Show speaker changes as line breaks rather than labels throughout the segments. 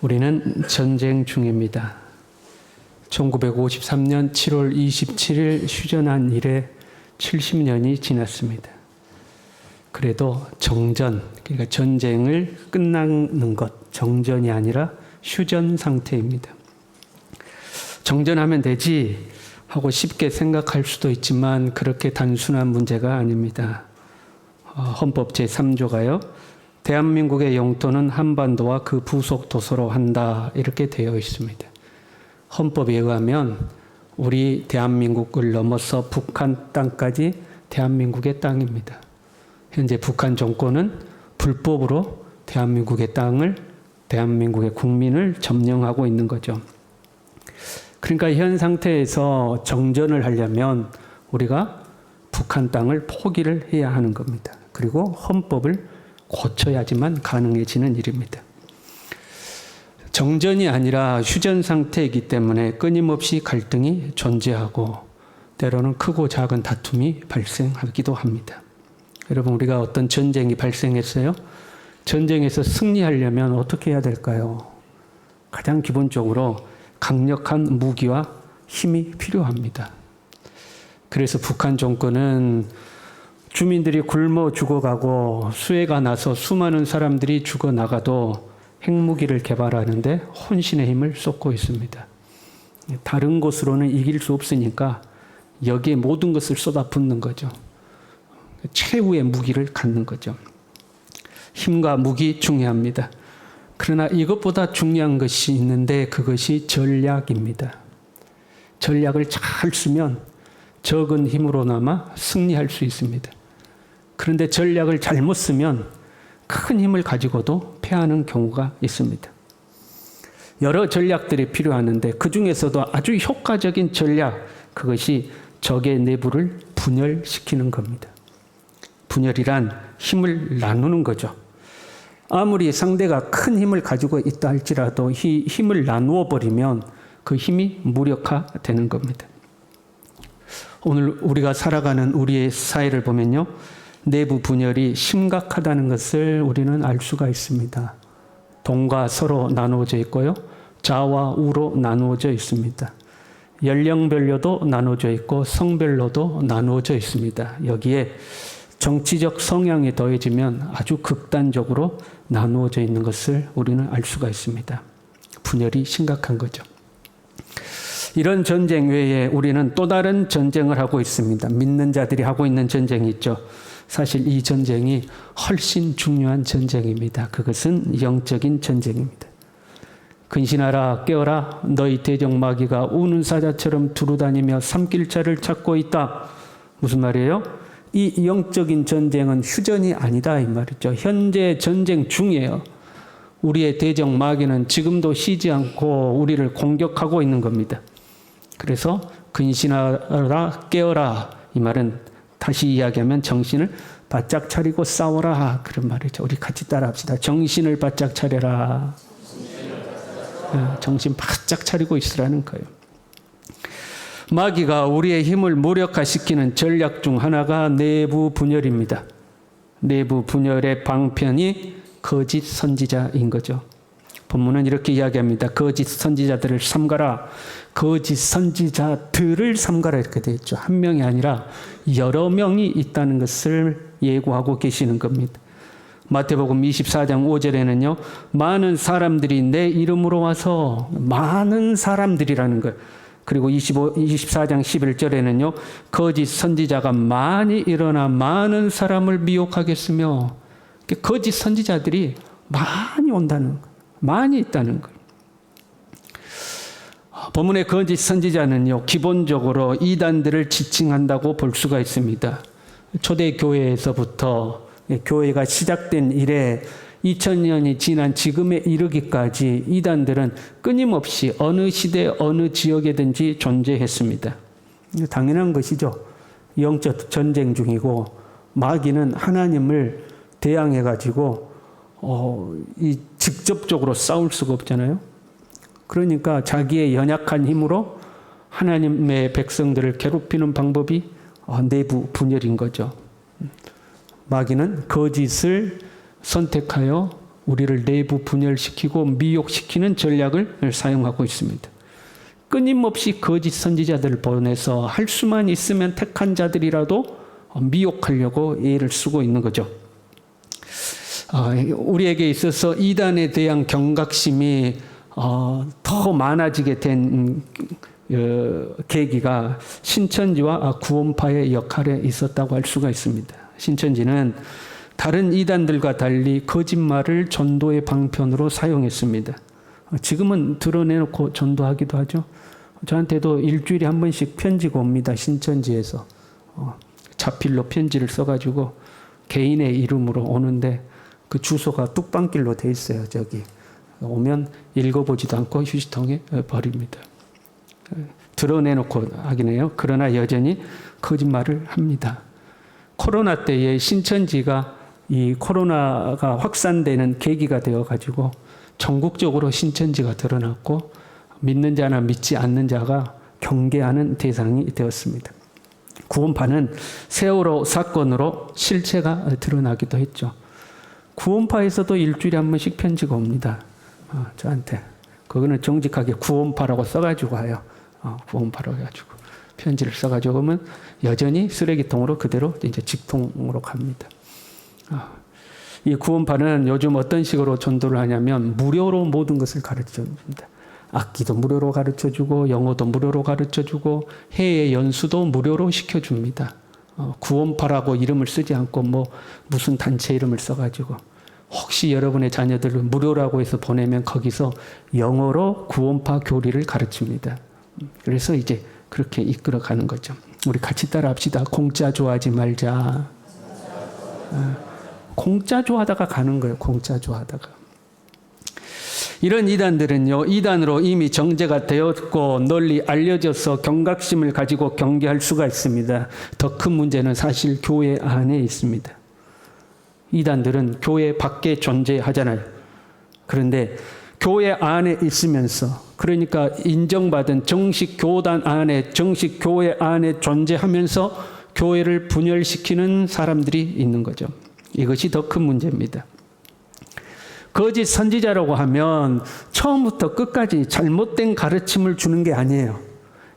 우리는 전쟁 중입니다. 1953년 7월 27일 휴전한 이래 70년이 지났습니다. 그래도 정전, 그러니까 전쟁을 끝나는 것, 정전이 아니라 휴전 상태입니다. 정전하면 되지 하고 쉽게 생각할 수도 있지만 그렇게 단순한 문제가 아닙니다. 헌법 제3조가요. 대한민국의 영토는 한반도와 그 부속 도서로 한다 이렇게 되어 있습니다. 헌법에 의하면 우리 대한민국을 넘어서 북한 땅까지 대한민국의 땅입니다. 현재 북한 정권은 불법으로 대한민국의 땅을, 대한민국의 국민을 점령하고 있는 거죠. 그러니까 현 상태에서 정전을 하려면 우리가 북한 땅을 포기를 해야 하는 겁니다. 그리고 헌법을 고쳐야지만 가능해지는 일입니다. 정전이 아니라 휴전 상태이기 때문에 끊임없이 갈등이 존재하고 때로는 크고 작은 다툼이 발생하기도 합니다. 여러분, 우리가 어떤 전쟁이 발생했어요? 전쟁에서 승리하려면 어떻게 해야 될까요? 가장 기본적으로 강력한 무기와 힘이 필요합니다. 그래서 북한 정권은 주민들이 굶어 죽어가고 수해가 나서 수많은 사람들이 죽어나가도 핵무기를 개발하는데 혼신의 힘을 쏟고 있습니다. 다른 곳으로는 이길 수 없으니까 여기에 모든 것을 쏟아붓는 거죠. 최후의 무기를 갖는 거죠. 힘과 무기 중요합니다. 그러나 이것보다 중요한 것이 있는데 그것이 전략입니다. 전략을 잘 쓰면 적은 힘으로나마 승리할 수 있습니다. 그런데 전략을 잘못 쓰면 큰 힘을 가지고도 패하는 경우가 있습니다. 여러 전략들이 필요하는데 그 중에서도 아주 효과적인 전략, 그것이 적의 내부를 분열시키는 겁니다. 분열이란 힘을 나누는 거죠. 아무리 상대가 큰 힘을 가지고 있다 할지라도 이 힘을 나누어 버리면 그 힘이 무력화되는 겁니다. 오늘 우리가 살아가는 우리의 사회를 보면요, 내부 분열이 심각하다는 것을 우리는 알 수가 있습니다. 동과 서로 나누어져 있고요, 좌와 우로 나누어져 있습니다. 연령별로도 나누어져 있고 성별로도 나누어져 있습니다. 여기에 정치적 성향이 더해지면 아주 극단적으로 나누어져 있는 것을 우리는 알 수가 있습니다. 분열이 심각한 거죠. 이런 전쟁 외에 우리는 또 다른 전쟁을 하고 있습니다. 믿는 자들이 하고 있는 전쟁이 있죠. 사실 이 전쟁이 훨씬 중요한 전쟁입니다. 그것은 영적인 전쟁입니다. 근신하라, 깨어라, 너희 대적 마귀가 우는 사자처럼 두루다니며 삼킬 자를 찾고 있다. 무슨 말이에요? 이 영적인 전쟁은 휴전이 아니다 이 말이죠. 현재 전쟁 중이에요. 우리의 대적 마귀는 지금도 쉬지 않고 우리를 공격하고 있는 겁니다. 그래서 근신하라, 깨어라, 이 말은 다시 이야기하면 정신을 바짝 차리고 싸워라, 그런 말이죠. 우리 같이 따라합시다. 정신을 바짝 차려라. 정신 바짝 차리고 있으라는 거예요. 마귀가 우리의 힘을 무력화시키는 전략 중 하나가 내부 분열입니다. 내부 분열의 방편이 거짓 선지자인 거죠. 본문은 이렇게 이야기합니다. 거짓 선지자들을 삼가라. 거짓 선지자들을 삼가라 이렇게 되어 있죠. 한 명이 아니라 여러 명이 있다는 것을 예고하고 계시는 겁니다. 마태복음 24장 5절에는요. 많은 사람들이 내 이름으로 와서, 많은 사람들이라는 거예요. 그리고 24장 11절에는요. 거짓 선지자가 많이 일어나 많은 사람을 미혹하겠으며, 거짓 선지자들이 많이 온다는 거예요. 많이 있다는 거예요. 본문의 거짓 선지자는요, 기본적으로 이단들을 지칭한다고 볼 수가 있습니다. 초대 교회에서부터 교회가 시작된 이래 2000년이 지난 지금에 이르기까지 이단들은 끊임없이 어느 시대 어느 지역에든지 존재했습니다. 당연한 것이죠. 영적 전쟁 중이고 마귀는 하나님을 대항해가지고 직접적으로 싸울 수가 없잖아요. 그러니까 자기의 연약한 힘으로 하나님의 백성들을 괴롭히는 방법이 내부 분열인 거죠. 마귀는 거짓을 선택하여 우리를 내부 분열시키고 미혹시키는 전략을 사용하고 있습니다. 끊임없이 거짓 선지자들을 보내서 할 수만 있으면 택한 자들이라도 미혹하려고 애를 쓰고 있는 거죠. 우리에게 있어서 이단에 대한 경각심이 더 많아지게 된 계기가 신천지와 구원파의 역할에 있었다고 할 수가 있습니다. 신천지는 다른 이단들과 달리 거짓말을 전도의 방편으로 사용했습니다. 지금은 드러내놓고 전도하기도 하죠. 저한테도 일주일에 한 번씩 편지가 옵니다. 신천지에서 자필로 편지를 써가지고 개인의 이름으로 오는데 그 주소가 뚝방길로 돼 있어요. 저기 오면 읽어보지도 않고 휴지통에 버립니다. 드러내놓고 하긴 해요. 그러나 여전히 거짓말을 합니다. 코로나 때에 신천지가 이 코로나가 확산되는 계기가 되어가지고 전국적으로 신천지가 드러났고 믿는 자나 믿지 않는 자가 경계하는 대상이 되었습니다. 구원파는 세월호 사건으로 실체가 드러나기도 했죠. 구원파에서도 일주일에 한 번씩 편지가 옵니다. 저한테. 그거는 정직하게 구원파라고 써가지고 와요. 구원파라고 해가지고. 편지를 써가지고 오면 여전히 쓰레기통으로 그대로 이제 직통으로 갑니다. 이 구원파는 요즘 어떤 식으로 전도를 하냐면 무료로 모든 것을 가르쳐 줍니다. 악기도 무료로 가르쳐 주고 영어도 무료로 가르쳐 주고 해외 연수도 무료로 시켜 줍니다. 구원파라고 이름을 쓰지 않고 무슨 단체 이름을 써가지고 혹시 여러분의 자녀들을 무료라고 해서 보내면 거기서 영어로 구원파 교리를 가르칩니다. 그래서 이제 그렇게 이끌어 가는 거죠. 우리 같이 따라 합시다. 공짜 좋아하지 말자. 공짜 좋아하다가 가는 거예요. 공짜 좋아하다가. 이런 이단들은요, 이단으로 이미 정제가 되었고 널리 알려져서 경각심을 가지고 경계할 수가 있습니다. 더 큰 문제는 사실 교회 안에 있습니다. 이단들은 교회 밖에 존재하잖아요. 그런데 교회 안에 있으면서, 그러니까 인정받은 정식 교단 안에, 정식 교회 안에 존재하면서 교회를 분열시키는 사람들이 있는 거죠. 이것이 더 큰 문제입니다. 거짓 선지자라고 하면 처음부터 끝까지 잘못된 가르침을 주는 게 아니에요.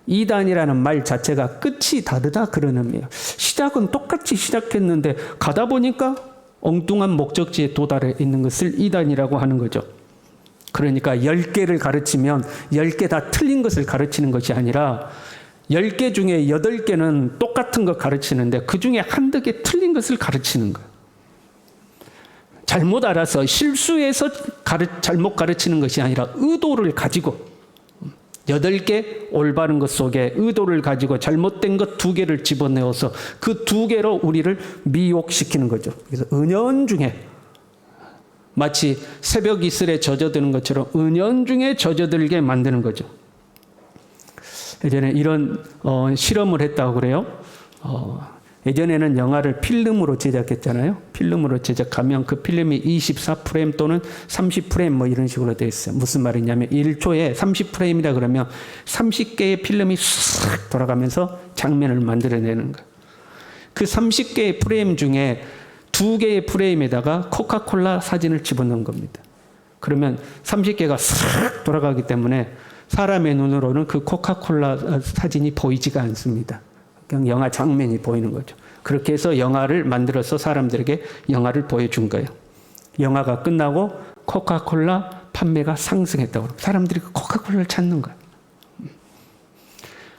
이단이라는 말 자체가 끝이 다르다 그런 의미예요. 시작은 똑같이 시작했는데 가다 보니까 엉뚱한 목적지에 도달해 있는 것을 이단이라고 하는 거죠. 그러니까 10개를 가르치면 10개 다 틀린 것을 가르치는 것이 아니라 10개 중에 8개는 똑같은 것 가르치는데 그 중에 한두 개 틀린 것을 가르치는 거예요. 잘못 알아서 실수해서 잘못 가르치는 것이 아니라 의도를 가지고 8개 올바른 것 속에 의도를 가지고 잘못된 것 2개를 집어넣어서 그 2개로 우리를 미혹시키는 거죠. 그래서 은연중에 마치 새벽 이슬에 젖어드는 것처럼 은연중에 젖어들게 만드는 거죠. 예전에 이런 실험을 했다고 그래요. 예전에는 영화를 필름으로 제작했잖아요. 필름으로 제작하면 그 필름이 24프레임 또는 30프레임 이런 식으로 되어 있어요. 무슨 말이냐면 1초에 30프레임이다 그러면 30개의 필름이 싹 돌아가면서 장면을 만들어내는 거예요. 그 30개의 프레임 중에 2개의 프레임에다가 코카콜라 사진을 집어넣은 겁니다. 그러면 30개가 싹 돌아가기 때문에 사람의 눈으로는 그 코카콜라 사진이 보이지가 않습니다. 그냥 영화 장면이 보이는 거죠. 그렇게 해서 영화를 만들어서 사람들에게 영화를 보여준 거예요. 영화가 끝나고 코카콜라 판매가 상승했다고. 사람들이 코카콜라를 찾는 거예요.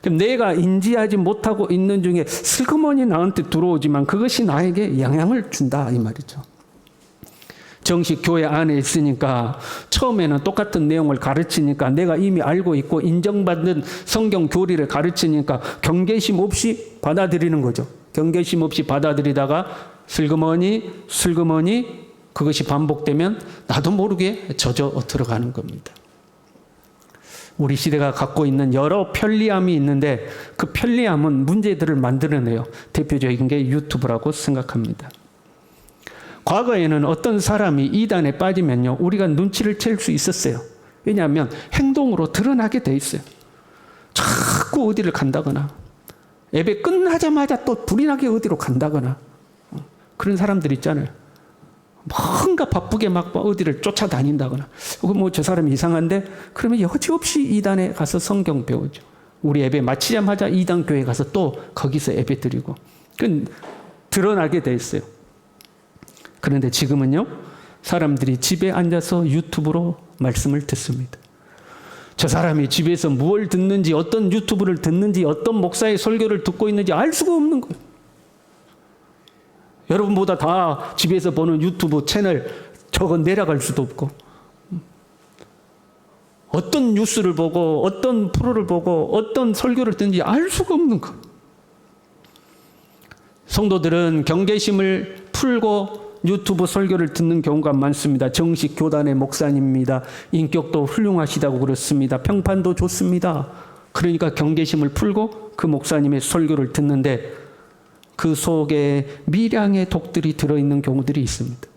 그럼 내가 인지하지 못하고 있는 중에 슬그머니 나한테 들어오지만 그것이 나에게 영향을 준다 이 말이죠. 정식 교회 안에 있으니까 처음에는 똑같은 내용을 가르치니까 내가 이미 알고 있고 인정받는 성경 교리를 가르치니까 경계심 없이 받아들이는 거죠. 경계심 없이 받아들이다가 슬그머니 그것이 반복되면 나도 모르게 젖어 들어가는 겁니다. 우리 시대가 갖고 있는 여러 편리함이 있는데 그 편리함은 문제들을 만들어내요. 대표적인 게 유튜브라고 생각합니다. 과거에는 어떤 사람이 이단에 빠지면요, 우리가 눈치를 챌 수 있었어요. 왜냐하면 행동으로 드러나게 돼 있어요. 자꾸 어디를 간다거나, 예배 끝나자마자 또 불이 나게 어디로 간다거나, 그런 사람들 있잖아요. 뭔가 바쁘게 막 어디를 쫓아다닌다거나, 뭐 저 사람이 이상한데, 그러면 여지없이 이단에 가서 성경 배우죠. 우리 예배 마치자마자 이단 교회 가서 또 거기서 예배 드리고, 그 드러나게 돼 있어요. 그런데 지금은요, 사람들이 집에 앉아서 유튜브로 말씀을 듣습니다. 저 사람이 집에서 무엇을 듣는지, 어떤 유튜브를 듣는지, 어떤 목사의 설교를 듣고 있는지 알 수가 없는 거예요. 여러분보다 다 집에서 보는 유튜브 채널 저거 내려갈 수도 없고, 어떤 뉴스를 보고 어떤 프로를 보고 어떤 설교를 듣는지 알 수가 없는 거. 성도들은 경계심을 풀고 유튜브 설교를 듣는 경우가 많습니다. 정식 교단의 목사님입니다. 인격도 훌륭하시다고 그렇습니다. 평판도 좋습니다. 그러니까 경계심을 풀고 그 목사님의 설교를 듣는데 그 속에 미량의 독들이 들어있는 경우들이 있습니다.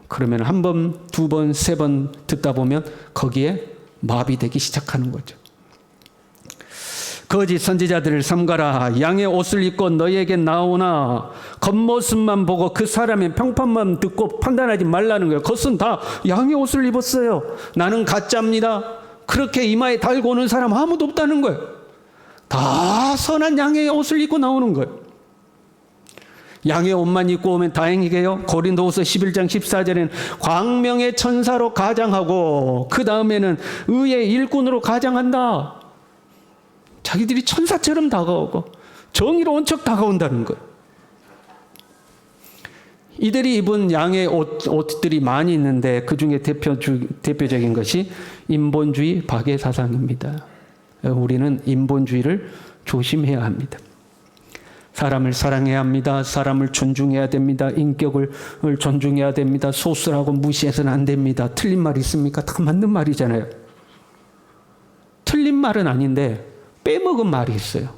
그러면 한 번, 두 번, 세 번 듣다 보면 거기에 마비되기 시작하는 거죠. 거짓 선지자들을 삼가라. 양의 옷을 입고 너희에게 나오나 겉모습만 보고 그 사람의 평판만 듣고 판단하지 말라는 거예요. 겉은 다 양의 옷을 입었어요. 나는 가짜입니다. 그렇게 이마에 달고 오는 사람 아무도 없다는 거예요. 다 선한 양의 옷을 입고 나오는 거예요. 양의 옷만 입고 오면 다행이게요. 고린도후서 11장 14절에는 광명의 천사로 가장하고 그 다음에는 의의 일꾼으로 가장한다. 자기들이 천사처럼 다가오고 정의로운 척 다가온다는 거예요. 이들이 입은 양의 옷들이 많이 있는데 그 중에 대표적인 것이 인본주의 박애 사상입니다. 우리는 인본주의를 조심해야 합니다. 사람을 사랑해야 합니다. 사람을 존중해야 됩니다. 인격을 존중해야 됩니다. 소수라고 무시해서는 안 됩니다. 틀린 말 있습니까? 다 맞는 말이잖아요. 틀린 말은 아닌데 빼먹은 말이 있어요.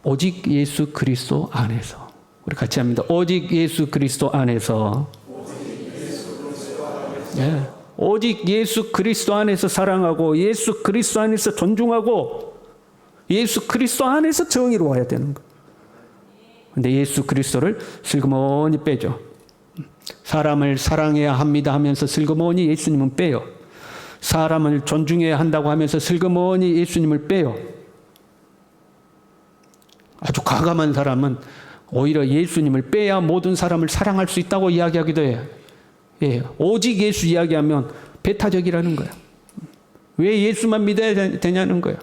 오직 예수 그리스도 안에서. 우리 같이 합니다. 오직 예수 그리스도 안에서. 네. 오직 예수 그리스도 안에서 사랑하고 예수 그리스도 안에서 존중하고 예수 그리스도 안에서 정의로워야 되는 거예요. 근데 예수 그리스도를 슬그머니 빼죠. 사람을 사랑해야 합니다 하면서 슬그머니 예수님은 빼요. 사람을 존중해야 한다고 하면서 슬그머니 예수님을 빼요. 아주 과감한 사람은 오히려 예수님을 빼야 모든 사람을 사랑할 수 있다고 이야기하기도 해요. 예, 오직 예수 이야기하면 배타적이라는 거예요. 왜 예수만 믿어야 되냐는 거예요.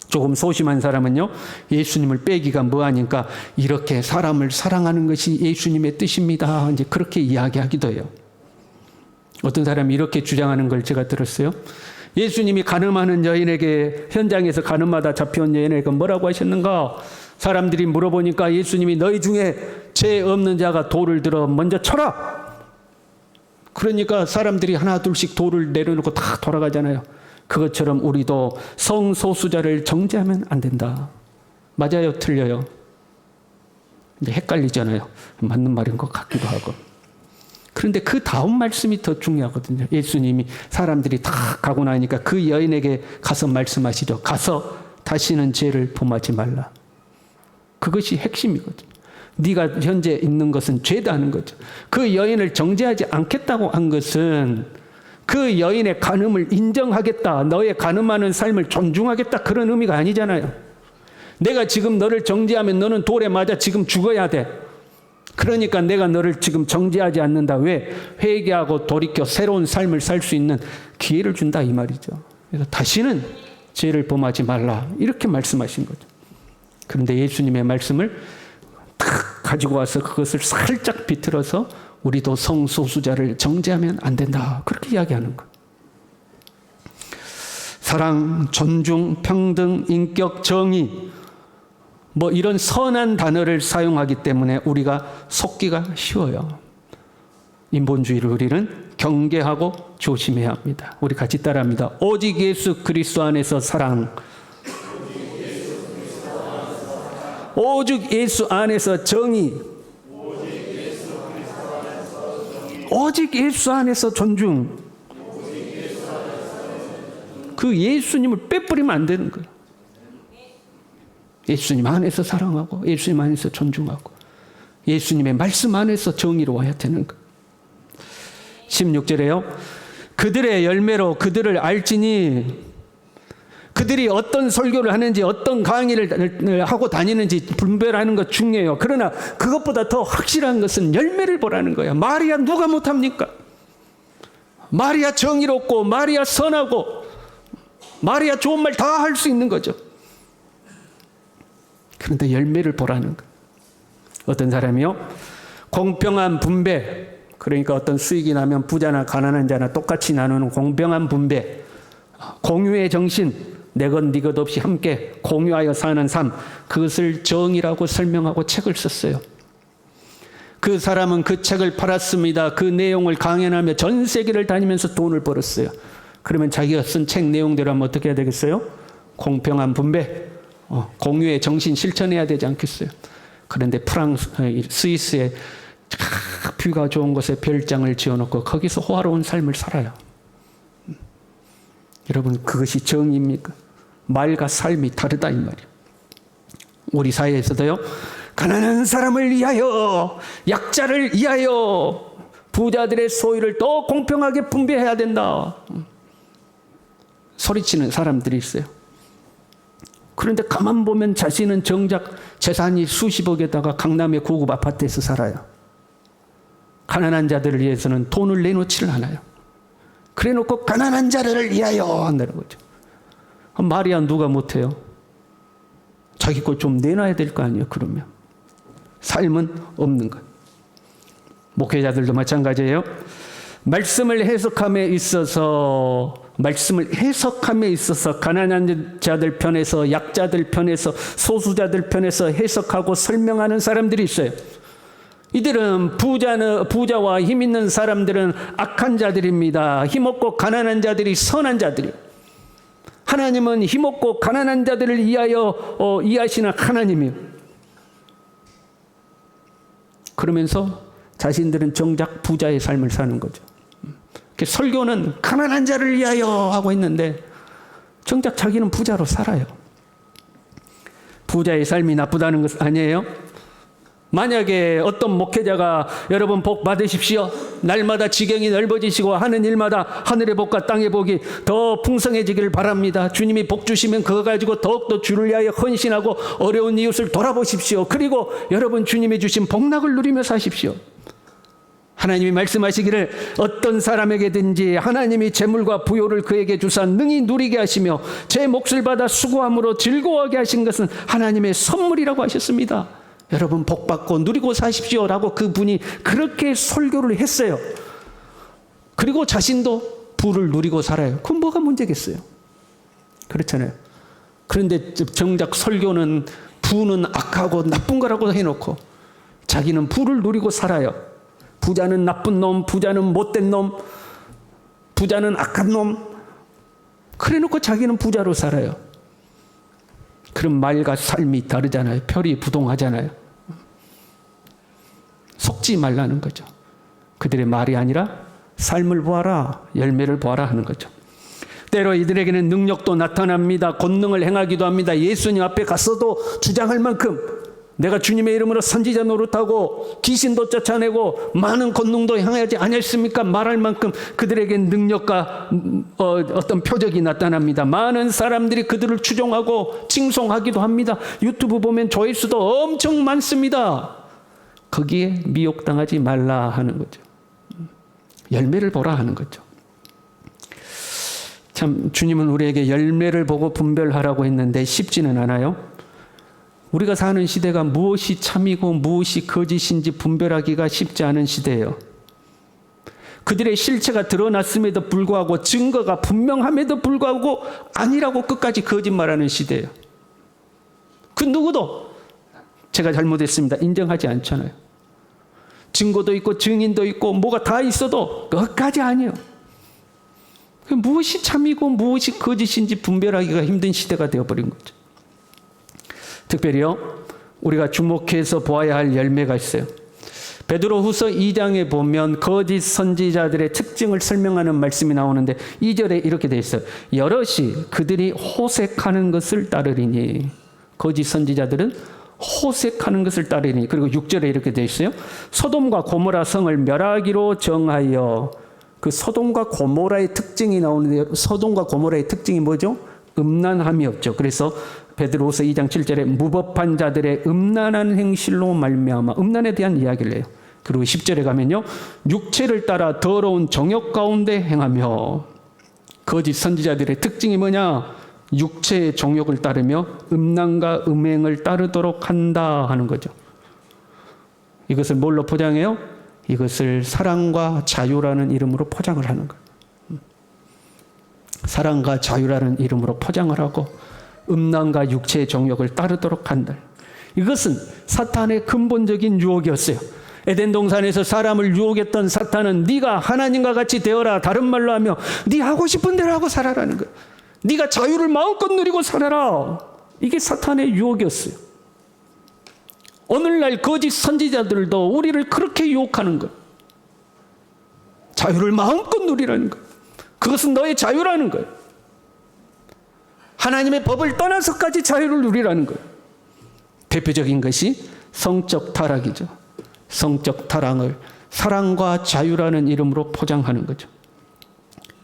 조금 소심한 사람은요, 예수님을 빼기가 뭐하니까 이렇게 사람을 사랑하는 것이 예수님의 뜻입니다. 이제 그렇게 이야기하기도 해요. 어떤 사람이 이렇게 주장하는 걸 제가 들었어요. 예수님이 가늠하는 여인에게 현장에서 가늠하다 잡혀온 여인에게 뭐라고 하셨는가? 사람들이 물어보니까 예수님이 너희 중에 죄 없는 자가 돌을 들어 먼저 쳐라. 그러니까 사람들이 하나 둘씩 돌을 내려놓고 다 돌아가잖아요. 그것처럼 우리도 성소수자를 정죄하면 안 된다. 맞아요? 틀려요? 이제 헷갈리잖아요. 맞는 말인 것 같기도 하고. 그런데 그 다음 말씀이 더 중요하거든요. 예수님이 사람들이 다 가고 나니까 그 여인에게 가서 말씀하시죠. 가서 다시는 죄를 범하지 말라. 그것이 핵심이거든요. 네가 현재 있는 것은 죄다는 거죠. 그 여인을 정죄하지 않겠다고 한 것은 그 여인의 간음을 인정하겠다, 너의 간음하는 삶을 존중하겠다, 그런 의미가 아니잖아요. 내가 지금 너를 정죄하면 너는 돌에 맞아 지금 죽어야 돼. 그러니까 내가 너를 지금 정죄하지 않는다. 왜? 회개하고 돌이켜 새로운 삶을 살 수 있는 기회를 준다 이 말이죠. 그래서 다시는 죄를 범하지 말라 이렇게 말씀하신 거죠. 그런데 예수님의 말씀을 탁 가지고 와서 그것을 살짝 비틀어서 우리도 성소수자를 정죄하면 안 된다. 그렇게 이야기하는 거예요. 사랑, 존중, 평등, 인격, 정의 뭐 이런 선한 단어를 사용하기 때문에 우리가 속기가 쉬워요. 인본주의를 우리는 경계하고 조심해야 합니다. 우리 같이 따라합니다. 오직 예수 그리스도 안에서 사랑, 오직 예수 안에서 정의, 오직 예수 안에서 존중. 그 예수님을 빼버리면 안 되는 거예요. 예수님 안에서 사랑하고 예수님 안에서 존중하고 예수님의 말씀 안에서 정의로워야 되는 것. 16절에요. 그들의 열매로 그들을 알지니, 그들이 어떤 설교를 하는지 어떤 강의를 하고 다니는지 분별하는 것 중요해요. 그러나 그것보다 더 확실한 것은 열매를 보라는 거예요. 마리아 누가 못합니까? 마리아 정의롭고 마리아 선하고 마리아 좋은 말 다 할 수 있는 거죠. 그런데 열매를 보라는 거. 어떤 사람이요? 공평한 분배, 그러니까 어떤 수익이 나면 부자나 가난한 자나 똑같이 나누는 공평한 분배, 공유의 정신, 내 것 네 것 없이 함께 공유하여 사는 삶, 그것을 정의라고 설명하고 책을 썼어요. 그 사람은 그 책을 팔았습니다. 그 내용을 강연하며 전 세계를 다니면서 돈을 벌었어요. 그러면 자기가 쓴 책 내용대로 하면 어떻게 해야 되겠어요? 공평한 분배, 공유의 정신 실천해야 되지 않겠어요? 그런데 스위스에 뷰가 좋은 곳에 별장을 지어놓고 거기서 호화로운 삶을 살아요. 여러분, 그것이 정의입니까? 말과 삶이 다르다 이 말이에요. 우리 사회에서도요, 가난한 사람을 위하여, 약자를 위하여 부자들의 소유를 더 공평하게 분배해야 된다, 소리치는 사람들이 있어요. 그런데 가만 보면 자신은 정작 재산이 수십억에다가 강남의 고급 아파트에서 살아요. 가난한 자들을 위해서는 돈을 내놓지를 않아요. 그래 놓고 가난한 자를 위하여 한다는 거죠. 마리아 누가 못해요? 자기 것 좀 내놔야 될 거 아니에요. 그러면 삶은 없는 것. 목회자들도 마찬가지예요. 말씀을 해석함에 있어서 가난한 자들 편에서, 약자들 편에서, 소수자들 편에서 해석하고 설명하는 사람들이 있어요. 이들은 부자와 힘 있는 사람들은 악한 자들입니다. 힘없고 가난한 자들이 선한 자들이에요. 하나님은 힘없고 가난한 자들을 위하여 이하시는 하나님이에요. 그러면서 자신들은 정작 부자의 삶을 사는 거죠. 설교는 가난한 자를 위하여 하고 있는데 정작 자기는 부자로 살아요. 부자의 삶이 나쁘다는 것 아니에요? 만약에 어떤 목회자가 여러분 복 받으십시오, 날마다 지경이 넓어지시고 하는 일마다 하늘의 복과 땅의 복이 더 풍성해지기를 바랍니다, 주님이 복 주시면 그거 가지고 더욱더 주를 위하여 헌신하고 어려운 이웃을 돌아보십시오, 그리고 여러분 주님이 주신 복락을 누리며 사십시오. 하나님이 말씀하시기를 어떤 사람에게든지 하나님이 재물과 부요를 그에게 주사 능히 누리게 하시며 제 몫을 받아 수고함으로 즐거워하게 하신 것은 하나님의 선물이라고 하셨습니다. 여러분 복 받고 누리고 사십시오라고 그분이 그렇게 설교를 했어요. 그리고 자신도 부를 누리고 살아요. 그럼 뭐가 문제겠어요? 그렇잖아요. 그런데 정작 설교는 부는 악하고 나쁜 거라고 해놓고 자기는 부를 누리고 살아요. 부자는 나쁜 놈, 부자는 못된 놈, 부자는 악한 놈, 그래 놓고 자기는 부자로 살아요. 그럼 말과 삶이 다르잖아요. 표리 부동하잖아요. 속지 말라는 거죠. 그들의 말이 아니라 삶을 보아라, 열매를 보아라 하는 거죠. 때로 이들에게는 능력도 나타납니다. 권능을 행하기도 합니다. 예수님 앞에 갔어도 주장할 만큼 내가 주님의 이름으로 선지자 노릇하고 귀신도 쫓아내고 많은 권능도 행하지 아니했습니까? 말할 만큼 그들에게 능력과 어떤 표적이 나타납니다. 많은 사람들이 그들을 추종하고 칭송하기도 합니다. 유튜브 보면 조회수도 엄청 많습니다. 거기에 미혹당하지 말라 하는 거죠. 열매를 보라 하는 거죠. 참 주님은 우리에게 열매를 보고 분별하라고 했는데 쉽지는 않아요. 우리가 사는 시대가 무엇이 참이고 무엇이 거짓인지 분별하기가 쉽지 않은 시대예요. 그들의 실체가 드러났음에도 불구하고 증거가 분명함에도 불구하고 아니라고 끝까지 거짓말하는 시대예요. 그 누구도 제가 잘못했습니다 인정하지 않잖아요. 증거도 있고 증인도 있고 뭐가 다 있어도 끝까지 아니에요. 무엇이 참이고 무엇이 거짓인지 분별하기가 힘든 시대가 되어버린 거죠. 특별히요, 우리가 주목해서 보아야 할 열매가 있어요. 베드로후서 2장에 보면 거짓 선지자들의 특징을 설명하는 말씀이 나오는데 2절에 이렇게 되어 있어요. 여럿이 그들이 호색하는 것을 따르리니. 거짓 선지자들은 호색하는 것을 따르니. 그리고 6절에 이렇게 되어 있어요. 소돔과 고모라 성을 멸하기로 정하여. 그 소돔과 고모라의 특징이 나오는데, 소돔과 고모라의 특징이 뭐죠? 음란함이 없죠. 그래서 베드로후서 2장 7절에 무법한 자들의 음란한 행실로 말미암아, 음란에 대한 이야기를 해요. 그리고 10절에 가면요, 육체를 따라 더러운 정욕 가운데 행하며. 거짓 선지자들의 특징이 뭐냐? 육체의 정욕을 따르며 음란과 음행을 따르도록 한다 하는 거죠. 이것을 뭘로 포장해요? 이것을 사랑과 자유라는 이름으로 포장을 하는 거예요. 사랑과 자유라는 이름으로 포장을 하고 음란과 육체의 정욕을 따르도록 한다. 이것은 사탄의 근본적인 유혹이었어요. 에덴 동산에서 사람을 유혹했던 사탄은 네가 하나님과 같이 되어라, 다른 말로 하며 네 하고 싶은 대로 하고 살아라는 거예요. 네가 자유를 마음껏 누리고 살아라. 이게 사탄의 유혹이었어요. 오늘날 거짓 선지자들도 우리를 그렇게 유혹하는 거예요. 자유를 마음껏 누리라는 거예요. 그것은 너의 자유라는 거예요. 하나님의 법을 떠나서까지 자유를 누리라는 거예요. 대표적인 것이 성적 타락이죠. 성적 타락을 사랑과 자유라는 이름으로 포장하는 거죠.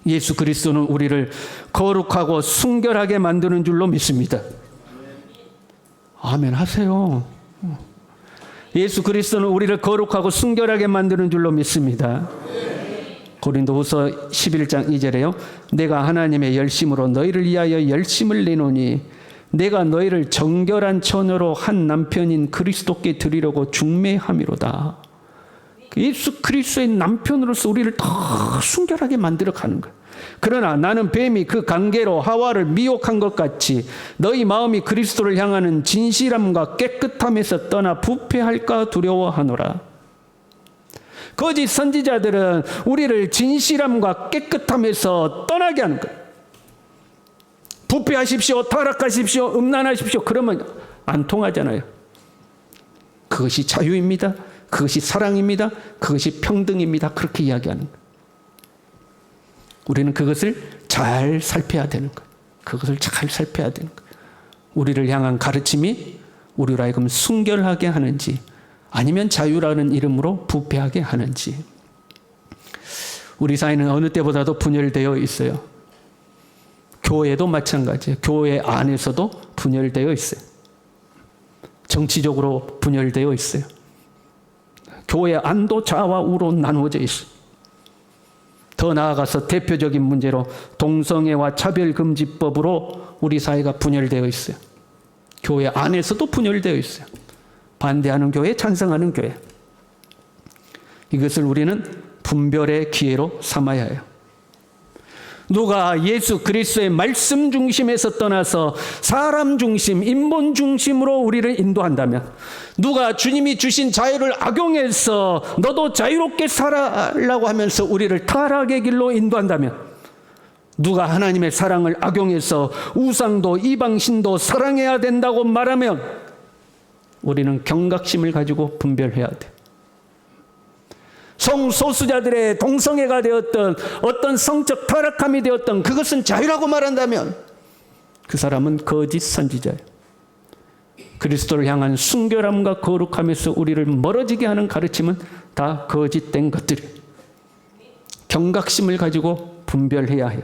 예수 그리스도는 우리를 거룩하고 순결하게 만드는 줄로 믿습니다. 아멘 하세요. 예수 그리스도는 우리를 거룩하고 순결하게 만드는 줄로 믿습니다. 고린도후서 11장 2절에요. 내가 하나님의 열심으로 너희를 위하여 열심을 내노니 내가 너희를 정결한 처녀로 한 남편인 그리스도께 드리려고 중매함이로다. 예수 그리스도의 남편으로서 우리를 더 순결하게 만들어 가는 거예요. 그러나 나는 뱀이 그 관계로 하와를 미혹한 것 같이 너희 마음이 그리스도를 향하는 진실함과 깨끗함에서 떠나 부패할까 두려워하노라. 거짓 선지자들은 우리를 진실함과 깨끗함에서 떠나게 하는 거예요. 부패하십시오, 타락하십시오, 음란하십시오. 그러면 안 통하잖아요. 그것이 자유입니다. 그것이 사랑입니다. 그것이 평등입니다. 그렇게 이야기하는 거예요. 우리는 그것을 잘 살펴야 되는 거예요. 그것을 잘 살펴야 되는 거예요. 우리를 향한 가르침이 우리로 하여금 순결하게 하는지 아니면 자유라는 이름으로 부패하게 하는지. 우리 사회는 어느 때보다도 분열되어 있어요. 교회도 마찬가지예요. 교회 안에서도 분열되어 있어요. 정치적으로 분열되어 있어요. 교회 안도 좌와 우로 나누어져 있어요. 더 나아가서 대표적인 문제로 동성애와 차별금지법으로 우리 사회가 분열되어 있어요. 교회 안에서도 분열되어 있어요. 반대하는 교회, 찬성하는 교회. 이것을 우리는 분별의 기회로 삼아야 해요. 누가 예수 그리스도의 말씀 중심에서 떠나서 사람 중심, 인본 중심으로 우리를 인도한다면, 누가 주님이 주신 자유를 악용해서 너도 자유롭게 살아라고 하면서 우리를 타락의 길로 인도한다면, 누가 하나님의 사랑을 악용해서 우상도 이방신도 사랑해야 된다고 말하면 우리는 경각심을 가지고 분별해야 돼. 성소수자들의 동성애가 되었던 어떤 성적 타락함이 되었던 그것은 자유라고 말한다면 그 사람은 거짓 선지자예요. 그리스도를 향한 순결함과 거룩함에서 우리를 멀어지게 하는 가르침은 다 거짓된 것들이에요. 경각심을 가지고 분별해야 해요.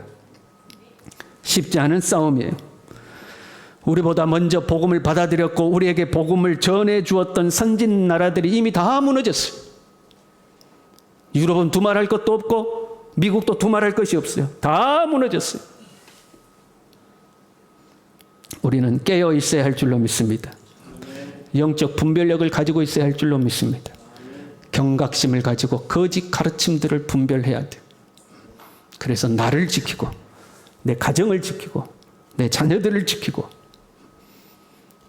쉽지 않은 싸움이에요. 우리보다 먼저 복음을 받아들였고 우리에게 복음을 전해 주었던 선진 나라들이 이미 다 무너졌어요. 유럽은 두말할 것도 없고 미국도 두말할 것이 없어요. 다 무너졌어요. 우리는 깨어 있어야 할 줄로 믿습니다. 영적 분별력을 가지고 있어야 할 줄로 믿습니다. 경각심을 가지고 거짓 가르침들을 분별해야 돼요. 그래서 나를 지키고 내 가정을 지키고 내 자녀들을 지키고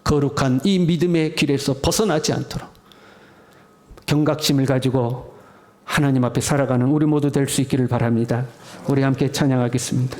거룩한 이 믿음의 길에서 벗어나지 않도록 경각심을 가지고 하나님 앞에 살아가는 우리 모두 될 수 있기를 바랍니다. 우리 함께 찬양하겠습니다.